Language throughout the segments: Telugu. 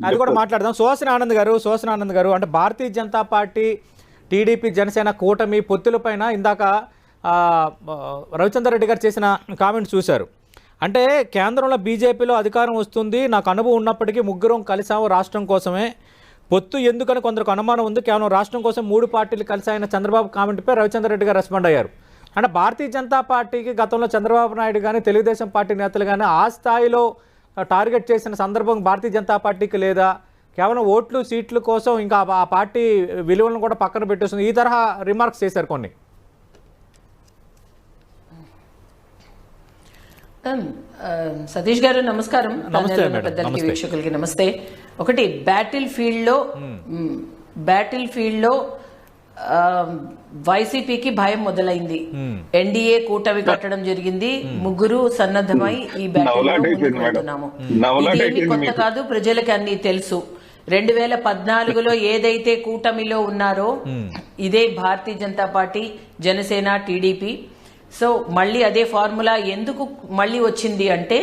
అది కూడా మాట్లాడదాం. సుహాసిని ఆనంద్ గారు అంటే భారతీయ జనతా పార్టీ, టీడీపీ, జనసేన కూటమి పొత్తుల పైన ఇందాక రవిచంద్ర రెడ్డి గారు చేసిన కామెంట్స్ చూశారు. అంటే కేంద్రంలో బీజేపీలో అధికారం వస్తుంది, నాకు అనుభవం ఉన్నప్పటికీ ముగ్గురం కలిసాము రాష్ట్రం కోసమే, పొత్తు ఎందుకని కొందరికి అనుమానం ఉంది, కేవలం రాష్ట్రం కోసం 3 పార్టీలు కలిసాయన్న చంద్రబాబు కామెంట్పై రవిచంద్ర రెడ్డి గారు రెస్పాండ్ అయ్యారు. అంటే భారతీయ జనతా పార్టీకి గతంలో చంద్రబాబు నాయుడు కానీ తెలుగుదేశం పార్టీ నేతలు కానీ ఆ స్థాయిలో టార్గెట్ చేసిన సందర్భం భారతీయ జనతా పార్టీకి లేదా, కేవలం ఓట్లు సీట్ల కోసం ఇంకా ఆ పార్టీ విలువలను కూడా పక్కన పెట్టేస్తుంది, ఈ తరహా రిమార్క్స్ చేశారు కొన్ని. సతీష్ గారు నమస్కారం. పెద్దలకి వీక్షకులకి నమస్తే. ఒకటి బ్యాటిల్ ఫీల్డ్ లో వైసీపీకి భయం మొదలైంది. ఎన్డీఏ కూటమి కట్టడం జరిగింది, ముగ్గురు సన్నద్ధమై ఈ బ్యాటిల్ ఇదేమి కొత్త కాదు, ప్రజలకి అన్ని తెలుసు. 2014లో ఏదైతే కూటమిలో ఉన్నారో ఇదే Bharatiya Janata party, Janasena, TDP. So మళ్ళీ అదే ఫార్ములా ఎందుకు మళ్ళీ వచ్చింది అంటే,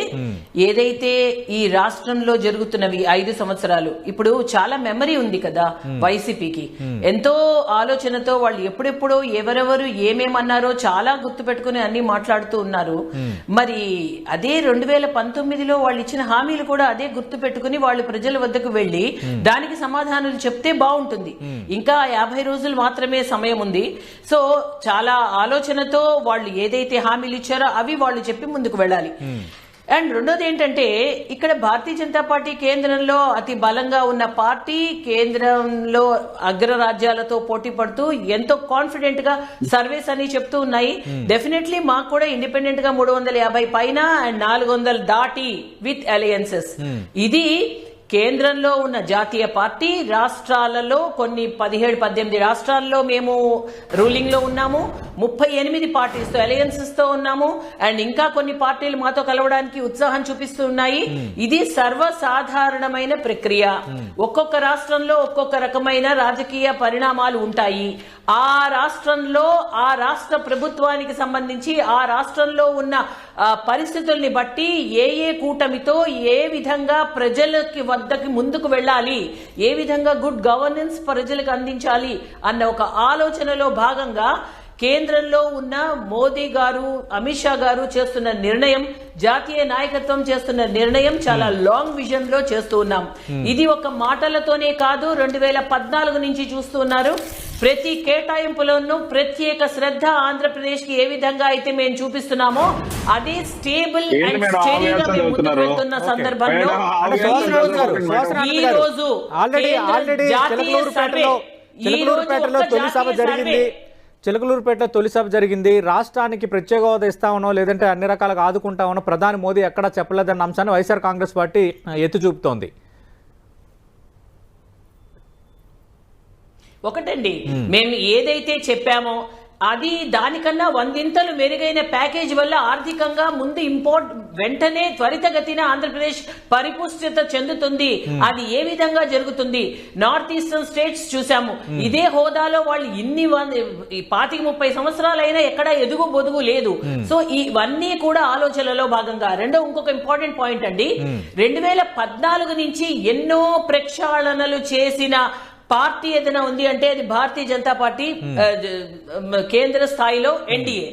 ఏదైతే ఈ రాష్ట్రంలో జరుగుతున్నవి 5 సంవత్సరాలు, ఇప్పుడు చాలా మెమరీ ఉంది కదా వైసీపీకి, ఎంతో ఆలోచనతో వాళ్ళు ఎప్పుడెప్పుడో ఎవరెవరు ఏమేమన్నారో చాలా గుర్తు పెట్టుకుని అన్ని మాట్లాడుతూ ఉన్నారు. మరి అదే 2019లో వాళ్ళు ఇచ్చిన హామీలు కూడా అదే గుర్తు పెట్టుకుని వాళ్ళు ప్రజల వద్దకు వెళ్లి దానికి సమాధానాలు చెప్తే బాగుంటుంది. ఇంకా 50 రోజులు మాత్రమే సమయం ఉంది. సో చాలా ఆలోచనతో వాళ్ళు ఏదైతే హామీలు ఇచ్చారో అవి వాళ్ళు చెప్పి ముందుకు వెళ్ళాలి. అండ్ రెండోది ఏంటంటే, ఇక్కడ భారతీయ జనతా పార్టీ కేంద్రంలో అతి బలంగా ఉన్న పార్టీ, కేంద్రంలో అగ్రరాజ్యాలతో పోటీ పడుతూ ఎంతో కాన్ఫిడెంట్ గా సర్వేస్ అని చెప్తూ ఉన్నాయి. డెఫినెట్లీ మాకు కూడా ఇండిపెండెంట్ గా 350 పైన అండ్ 400 దాటి విత్ అలయన్సెస్. ఇది కేంద్రంలో ఉన్న జాతీయ పార్టీ, రాష్ట్రాలలో కొన్ని 17-18 రాష్ట్రాల్లో మేము రూలింగ్ లో ఉన్నాము, 38 పార్టీస్ తో అలయన్సెస్ తో ఉన్నాము, అండ్ ఇంకా కొన్ని పార్టీలు మాతో కలవడానికి ఉత్సాహం చూపిస్తూ ఉన్నాయి. ఇది సర్వసాధారణమైన ప్రక్రియ. ఒక్కొక్క రాష్ట్రంలో ఒక్కొక్క రకమైన రాజకీయ పరిణామాలు ఉంటాయి. ఆ రాష్ట్రంలో ఆ రాష్ట్ర ప్రభుత్వానికి సంబంధించి ఆ రాష్ట్రంలో ఉన్న పరిస్థితుల్ని బట్టి ఏ కూటమితో ఏ విధంగా ప్రజలకి వద్దకి ముందుకు వెళ్ళాలి, ఏ విధంగా గుడ్ గవర్నెన్స్ ప్రజలకు అందించాలి అన్న ఒక ఆలోచనలో భాగంగా కేంద్రంలో ఉన్న మోదీ గారు, అమిత్ షా గారు చేస్తున్న నిర్ణయం, జాతీయ నాయకత్వం చేస్తున్న నిర్ణయం చాలా లాంగ్ విజన్ లో చేస్తూ ఉన్నాం. ఇది ఒక మాటలతోనే కాదు, 2014 నుంచి చూస్తూ ఉన్నారు. ప్రతి కేటాయింపులోనూ ప్రత్యేక శ్రద్ధ ఆంధ్రప్రదేశ్ కి ఏ విధంగా అయితే మేము చూపిస్తున్నామో అదే స్టేబుల్ అండ్ స్టడీగా మేము ముందుకు వెళ్తున్న సందర్భంలో ఈ రోజు చిలకలూరుపేటలో తొలి సభ జరిగింది. రాష్ట్రానికి ప్రత్యేక హోదా ఇస్తామనో లేదంటే అన్ని రకాలుగా ఆదుకుంటామనో ప్రధాని మోదీ ఎక్కడా చెప్పలేదన్న అంశాన్ని వైఎస్ఆర్ కాంగ్రెస్ పార్టీ ఎత్తి చూపుతోంది. ఒకటండి, మేము ఏదైతే చెప్పామో అది దానికన్నా 100 మెరుగైన ప్యాకేజ్ వల్ల ఆర్థికంగా ముందు వెంటనే త్వరితగతిన ఆంధ్రప్రదేశ్ పరిపుష్టత చెందుతుంది. అది ఏ విధంగా జరుగుతుంది? నార్త్ ఈస్టర్న్ స్టేట్స్ చూసాము, ఇదే హోదాలో వాళ్ళు ఇన్ని 25-30 సంవత్సరాలైనా ఎక్కడ ఎదుగు బొదుగు లేదు. సో ఇవన్నీ కూడా ఆలోచనలో భాగంగా. ఇంకొక ఇంపార్టెంట్ పాయింట్ అండి, 2014 నుంచి ఎన్నో ప్రక్షాళనలు చేసిన పార్టీ ఏదైనా ఉంది అంటే అది భారతీయ జనతా పార్టీ కేంద్ర స్థాయిలో ఎన్డీఏ.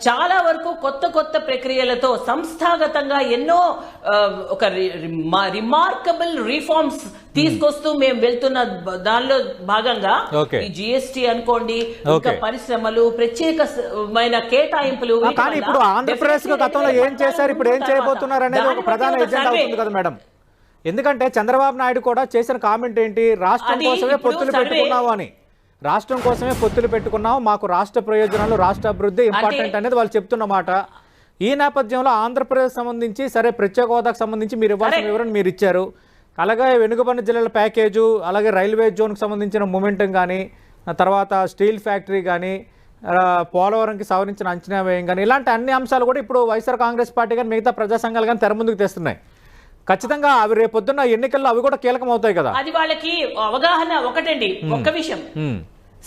చాలా వరకు కొత్త ప్రక్రియలతో సంస్థాగతంగా ఎన్నో ఒక రిమార్కబుల్ రిఫార్మ్స్ తీసుకొస్తూ మేము వెళ్తున్న దానిలో భాగంగా ఈ జిఎస్టీ అనుకోండి, ఇంకా పరిశ్రమలు, ప్రత్యేకమైన కేటాయింపులు. కానీ ఇప్పుడు ఆంధ్రప్రదేశ్ గతంలో ఏం చేశారు, ఇప్పుడు ఏం చేయబోతున్నారు అనేది ఒక ప్రధాన ఎజెండా అవుతుంది కదా మేడం. ఎందుకంటే చంద్రబాబు నాయుడు కూడా చేసిన కామెంట్ ఏంటి, రాష్ట్రం కోసమే పొత్తులు పెట్టుకున్నావు అని. రాష్ట్రం కోసమే పొత్తులు పెట్టుకున్నావు, మాకు రాష్ట్ర ప్రయోజనాలు, రాష్ట్ర అభివృద్ధి ఇంపార్టెంట్ అనేది వాళ్ళు చెప్తున్నమాట. ఈ నేపథ్యంలో ఆంధ్రప్రదేశ్ సంబంధించి సరే ప్రత్యేక హోదాకు సంబంధించి మీరు ఇవ్వాల్సిన వివరణ మీరు ఇచ్చారు. అలాగే వెనుకబడిన జిల్లాల ప్యాకేజు, అలాగే రైల్వే జోన్కి సంబంధించిన మూమెంటం కానీ, తర్వాత స్టీల్ ఫ్యాక్టరీ కానీ, పోలవరంకి సవరించిన అంచనా వ్యయం కానీ, ఇలాంటి అన్ని అంశాలు కూడా ఇప్పుడు వైఎస్ఆర్ కాంగ్రెస్ పార్టీ కానీ మిగతా ప్రజా సంఘాలు కానీ తెర ముందుకు తెస్తున్నాయి. ఖచ్చితంగా అవి రేపొద్దున్న ఎన్నికల్లో అవి కూడా కీలకం అవుతాయి కదా. అది వాళ్ళకి అవగాహన. ఒకటండి, ఒక్క విషయం,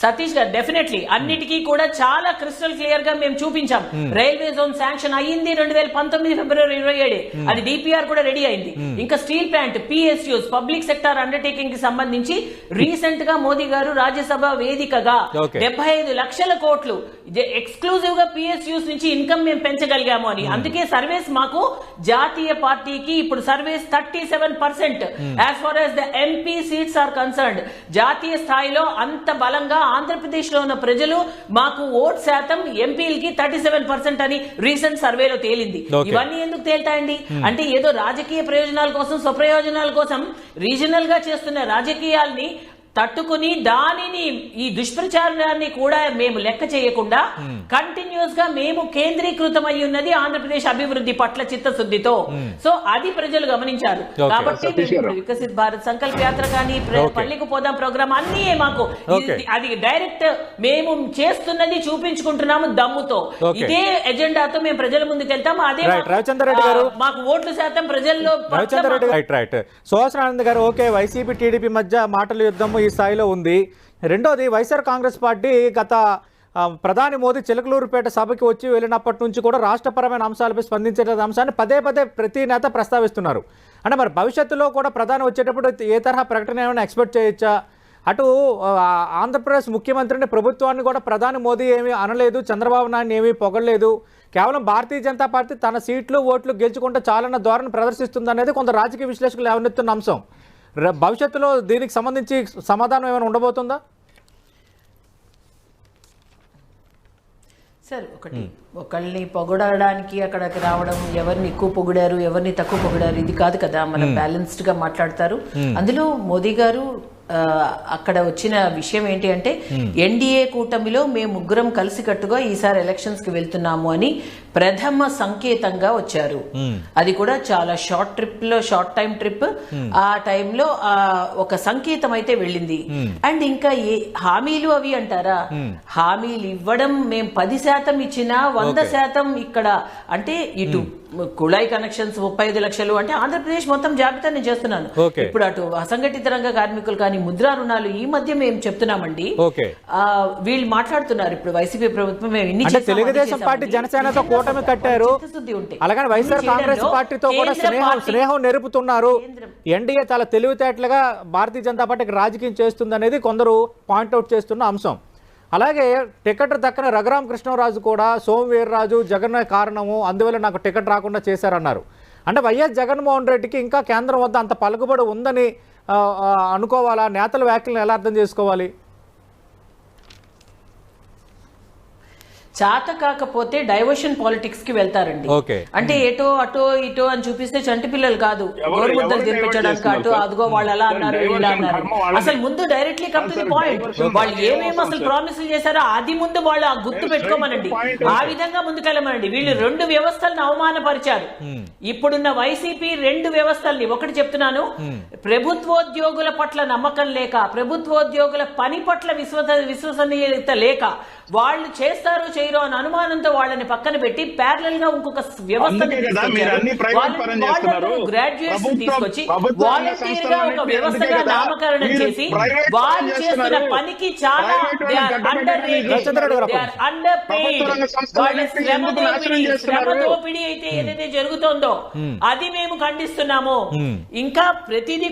సతీష్ గారు డెఫినెట్లీ అన్నిటికీ కూడా చాలా క్రిస్టల్ క్లియర్ గా మేము చూపించాం. రైల్వే జోన్ శాంక్షన్ అయ్యింది 2019 ఫిబ్రవరి 27, అది డిపిఆర్ కూడా రెడీ అయింది. ఇంకా steel plant, PSUs, public sector undertaking కి సంబంధించి రీసెంట్ గా మోదీ గారు రాజ్యసభ వేదికగా 75 లక్షల కోట్లు ఎక్స్క్లూజివ్ గా పిఎస్యూస్ నుంచి ఇన్కమ్ మేము పెంచగలిగాము అని. అందుకే సర్వేస్ మాకు జాతీయ పార్టీకి ఇప్పుడు surveys 37% as far as the MP seats are concerned. జాతీయ స్థాయిలో అంత బలంగా ఆంధ్రప్రదేశ్ లో ఉన్న ప్రజలు మాకు ఓట్ శాతం ఎంపీలకి 37% అని రీసెంట్ సర్వేలో తేలింది. ఇవన్నీ ఎందుకు తేల్తాయండి అంటే ఏదో రాజకీయ ప్రయోజనాల కోసం, స్వప్రయోజనాల కోసం రీజనల్ గా చేస్తున్న రాజకీయాల్ని తట్టుకుని దానిని ఈ దుష్ప్రచారాన్ని కూడా మేము లెక్క చేయకుండా కంటిన్యూస్ గా మేము కేంద్రీకృతం అయి ఉన్నది ఆంధ్రప్రదేశ్ అభివృద్ధి పట్ల చిత్తశుద్ధితో. సో అది ప్రజలు గమనించారు. కాబట్టి వికసిత్ భారత్ సంకల్ప యాత్ర కానీ పల్లికి పోదాం ప్రోగ్రామ్ అన్ని మాకు అది డైరెక్ట్ మేము చేస్తున్నది చూపించుకుంటున్నాము దమ్ముతో. ఇదే ఎజెండాతో మేము ప్రజల ముందుకు వెళ్తాము. అదే మాకు ఓట్ల శాతం ప్రజల్లో. సుహాస్ గారు ఓకే, వైసీపీ టీడీపీ మధ్య మాటల యుద్ధము ఈ స్థాయిలో ఉంది. రెండోది వైఎస్ఆర్ కాంగ్రెస్ పార్టీ గత ప్రధాని మోదీ చిలకలూరుపేట సభకి వచ్చి వెళ్ళినప్పటి నుంచి కూడా రాష్ట్రపరమైన అంశాలపై స్పందించే అంశాన్ని పదే పదే ప్రతి నేత ప్రస్తావిస్తున్నారు. అంటే మరి భవిష్యత్తులో కూడా ప్రధాని వచ్చేటప్పుడు ఏ తరహా ప్రకటన ఏమైనా ఎక్స్పెక్ట్ చేయొచ్చా? అటు ఆంధ్రప్రదేశ్ ముఖ్యమంత్రిని, ప్రభుత్వాన్ని కూడా ప్రధాని మోదీ ఏమీ అనలేదు, చంద్రబాబు నాయుడు ఏమీ పొగడలేదు, కేవలం భారతీయ జనతా పార్టీ తన సీట్లు ఓట్లు గెలుచుకుంటే చాలన్న ధోరణి ప్రదర్శిస్తుంది అనేది కొంత రాజకీయ విశ్లేషకులు లేవనెత్తున్న అంశం. భవిష్యత్తులో దీనికి సంబంధించి సమాధానం ఏమైనా ఉండబోతుందా? సార్ ఒకళ్ళని పొగడడానికి అక్కడికి రావడం, ఎవరిని ఎక్కువ పొగిడారు ఎవరిని తక్కువ పొగిడారు ఇది కాదు కదా, మనం బ్యాలెన్స్డ్ గా మాట్లాడతారు. అందులో మోదీ గారు అక్కడ వచ్చిన విషయం ఏంటి అంటే ఎన్డీఏ కూటమిలో మేము ముగ్గురం కలిసికట్టుగా ఈసారి ఎలక్షన్స్ కి వెళ్తున్నాము అని ప్రథమ సంకేతంగా వచ్చారు. అది కూడా చాలా షార్ట్ టైం ట్రిప్. ఆ టైంలో ఒక సంకేతం అయితే వెళ్ళింది. అండ్ ఇంకా హామీలు అవి అంటారా, హామీలు ఇవ్వడం మేము 10% ఇచ్చినా 100% ఇక్కడ అంటే ఇటు కుళాయి కనెక్షన్స్ 35 లక్షలు అంటే ఆంధ్రప్రదేశ్ మొత్తం జాబితా నేను చేస్తున్నాను. ఇప్పుడు అటు అసంఘటిత రంగ కార్మికులు కానీ ముద్రా రుణాలు ఈ మధ్య మేము చెప్తున్నామండి. వీళ్ళు మాట్లాడుతున్నారు ఇప్పుడు వైసీపీ ప్రభుత్వం మేము తెలుగుదేశం పార్టీ జనసేనతో కూటమి కట్టారు, అలాగే వైఎస్ఆర్ కాంగ్రెస్ పార్టీతో కూడా స్నేహం నెరుపుతున్నారు. ఎన్డీఏ చాలా తెలివితేటలుగా భారతీయ జనతా పార్టీకి రాజకీయం చేస్తుంది అనేది కొందరు పాయింట్అవుట్ చేస్తున్న అంశం. అలాగే టికెట్ దక్కన రఘురామ కృష్ణరాజు కూడా సోమవీర్రాజు జగన్ కారణము, అందువల్ల నాకు టికెట్ రాకుండా చేశారన్నారు. అంటే వైఎస్ జగన్మోహన్ రెడ్డికి ఇంకా కేంద్రం వద్ద అంత పలుకుబడి ఉందని అనుకోవాలా? నేతల వ్యాఖ్యలను ఎలా అర్థం చేసుకోవాలి? చాత కాకపోతే డైవర్షన్ పాలిటిక్స్ కి వెళ్తారండి. అంటే ఏటో అటో ఇటో అని చూపిస్తే చంటి పిల్లలు కాదు, గోరుముద్దలు తినిపించడానికి అటు అదిగో వాళ్ళు అలా అన్నారు ఇలా అన్నారు. అసలు ముందు directly come to the point. వాళ్ళు ఏమేమి అసలు ప్రామిసులు చేశారో అది ముందు వాళ్ళు ఆ గుర్తు పెట్టుకోమనండి, ఆ విధంగా ముందుకెళ్ళమనండి. వీళ్ళు 2 వ్యవస్థలను అవమానపరిచారు. ఇప్పుడున్న వైసీపీ 2 వ్యవస్థల్ని, ఒకటి చెప్తున్నాను, ప్రభుత్వోద్యోగుల పట్ల నమ్మకం లేక, ప్రభుత్వోద్యోగుల పని పట్ల విశ్వసనీయత లేక, వాళ్ళు చేస్తారు చేయరు అని అనుమానంతో వాళ్ళని పక్కన పెట్టి ప్యారలల్ గా ఇంకొక వ్యవస్థను గ్రాడ్యుయేట్స్ తీసుకొచ్చి వాలంటీర్ గా ఒక వ్యవస్థగా నామకరణం చేసి వాళ్ళు చేస్తున్న పనికి చాలా అండర్ వాళ్ళ శ్రమ దోపిడీ అయితే ఏదైతే జరుగుతోందో అది మేము ఖండిస్తున్నాము. ఇంకా ప్రతిదీ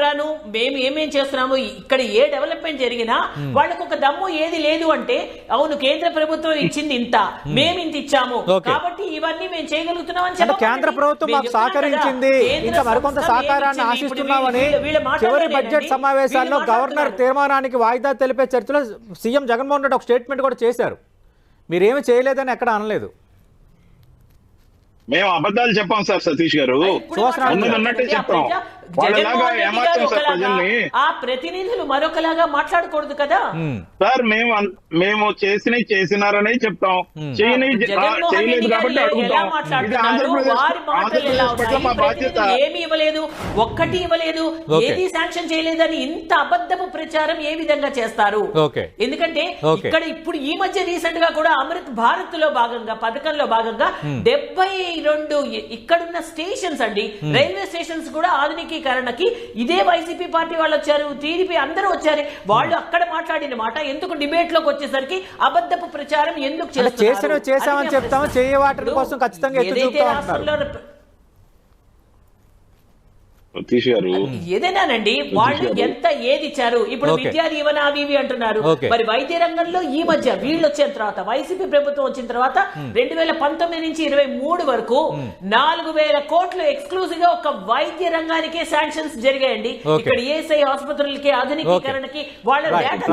రాను మేము ఏమేం చేస్తున్నాము, ఇక్కడ ఏ డెవలప్మెంట్ జరిగినా వాళ్ళకు ఒక దమ్ము ఏది లేదు అంటే అవును కేంద్ర ప్రభుత్వం ఇచ్చింది ఇంత, మేము ఇంత ఇచ్చాము కాబట్టి ఇవన్నీ మేము చేయగలుగుతున్నాం అని చెప్పి కేంద్ర ప్రభుత్వం మాకు సహకరించింది, ఇంకా మరికొంత సహకారాన్ని ఆశిస్తున్నామని చివరి బడ్జెట్ సమావేశాల్లో గవర్నర్ తీర్మానానికి వాయిదా తెలిపే చర్చలో సీఎం జగన్మోహన్ రెడ్డి ఒక స్టేట్మెంట్ కూడా చేశారు. మీరేమి చేయలేదని ఎక్కడ అనలేదు. మేము అబద్ధాలు చెప్పాం సార్ సతీష్ గారు, ఉన్నట్టే చెప్తాం. ఆ ప్రతినిధులు మరొకలాగా మాట్లాడకూడదు కదా సార్. మేము చేసినారనే చెప్తాం, చేయలేదు కాబట్టి అడుగుతాం. ఇది ఆంధ్రప్రదేశ్ మా బాధ్యత. ఏమి ఇవ్వలేదు, ఒక్కటి ఇవ్వలేదు, ఏది శాంక్షన్ చేయలేదని ఇంత అబద్ధపు ప్రచారం ఏ విధంగా చేస్తారు? ఎందుకంటే ఇక్కడ ఇప్పుడు ఈ మధ్య రీసెంట్ గా కూడా అమృత్ భారత్ లో భాగంగా పథకంలో భాగంగా 72 ఇక్కడున్న స్టేషన్స్ అండి, రైల్వే స్టేషన్స్ కూడా ఆధునిక ఆధునికీకరణకి ఇదే వైసీపీ పార్టీ వాళ్ళు వచ్చారు, టీడీపీ అందరూ వచ్చారు. వాళ్ళు అక్కడ మాట్లాడిన మాట ఎందుకు డిబేట్ లోకి వచ్చేసరికి అబద్ధపు ప్రచారం ఎందుకు చేస్తున్నారు? చేసామని చెప్తాము, చేయ వాటి కోసం ఖచ్చితంగా ఎత్తి ఏదైతే చూపుతా రాష్ట్రంలో ఉంటున్నారు. సతీష్ గారు ఏదైనానండి వాళ్ళు ఎంత ఏది ఇచ్చారు. ఇప్పుడు విద్యా దీవెన అవి ఇవి అంటున్నారు. మరి వైద్య రంగంలో ఈ మధ్య వీళ్ళు వచ్చిన తర్వాత వైసీపీ ప్రభుత్వం వచ్చిన తర్వాత 2019 నుంచి 23 వరకు 4,000 కోట్లు ఎక్స్క్లూజివ్ గా ఒక వైద్య రంగానికే శాంక్షన్స్ జరిగాయండి. ఇక్కడ ఏఎస్ఐ ఆసుపత్రులకి ఆధునికీకరణకి వాళ్ళ డేటా